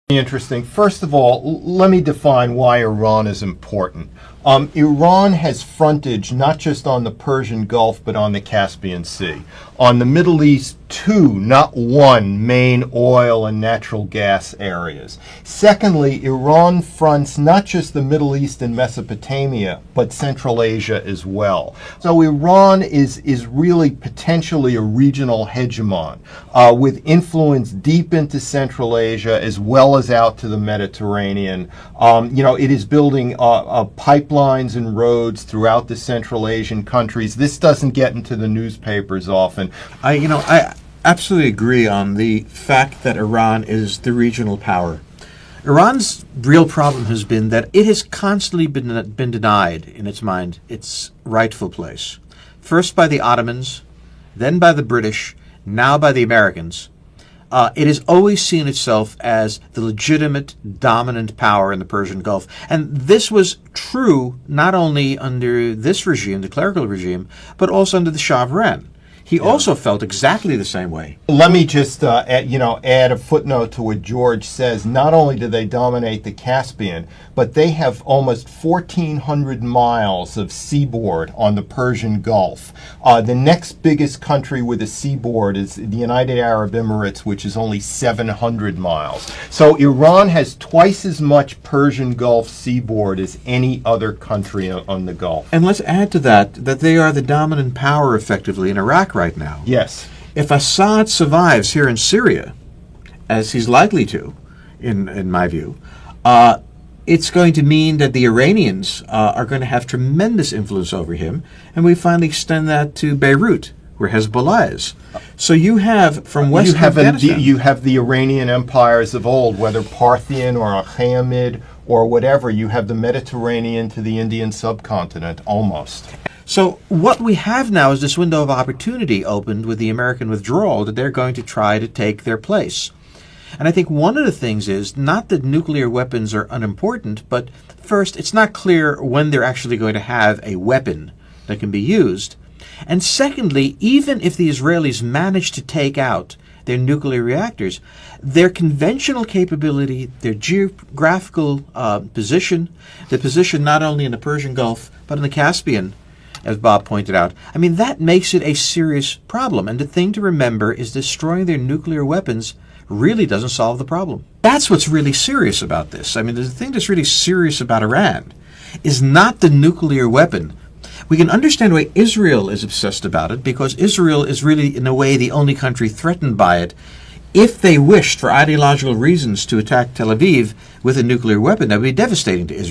Interesting. First of all, let me define why Iran is important. Iran has frontage not just on the Persian Gulf, but on the Caspian Sea. On the Middle East, two, not one, main oil and natural gas areas. Secondly, Iran fronts not just the Middle East and Mesopotamia, but Central Asia as well. So Iran is really potentially a regional hegemon with influence deep into Central Asia as well as out to the Mediterranean. It is building pipelines and roads throughout the Central Asian countries. This doesn't get into the newspapers often. I absolutely agree on the fact that Iran is the regional power. Iran's real problem has been that it has constantly been denied, in its mind, its rightful place. First by the Ottomans, then by the British, now by the Americans. It has always seen itself as the legitimate dominant power in the Persian Gulf. And this was true not only under this regime, the clerical regime, but also under the Shah of Iran. He also felt exactly the same way. Let me just add a footnote to what George says. Not only do they dominate the Caspian, but they have almost 1,400 miles of seaboard on the Persian Gulf. The next biggest country with a seaboard is the United Arab Emirates, which is only 700 miles. So Iran has twice as much Persian Gulf seaboard as any other country on the Gulf. And let's add to that they are the dominant power effectively in Iraq right now. Yes. If Assad survives here in Syria, as he's likely to, in my view, it's going to mean that the Iranians are going to have tremendous influence over him, and we finally extend that to Beirut, where Hezbollah is. So you have from West Afghanistan. You have the Iranian empires of old, whether Parthian or Achaemenid or whatever. You have the Mediterranean to the Indian subcontinent, almost. So what we have now is this window of opportunity opened with the American withdrawal that they're going to try to take their place. And I think one of the things is not that nuclear weapons are unimportant, but first, it's not clear when they're actually going to have a weapon that can be used. And secondly, even if the Israelis manage to take out their nuclear reactors, their conventional capability, their geographical position, the position not only in the Persian Gulf, but in the Caspian, as Bob pointed out, that makes it a serious problem. And the thing to remember is destroying their nuclear weapons really doesn't solve the problem. That's what's really serious about this. The thing that's really serious about Iran is not the nuclear weapon. We can understand why Israel is obsessed about it, because Israel is really, in a way, the only country threatened by it. If they wished, for ideological reasons, to attack Tel Aviv with a nuclear weapon, that would be devastating to Israel.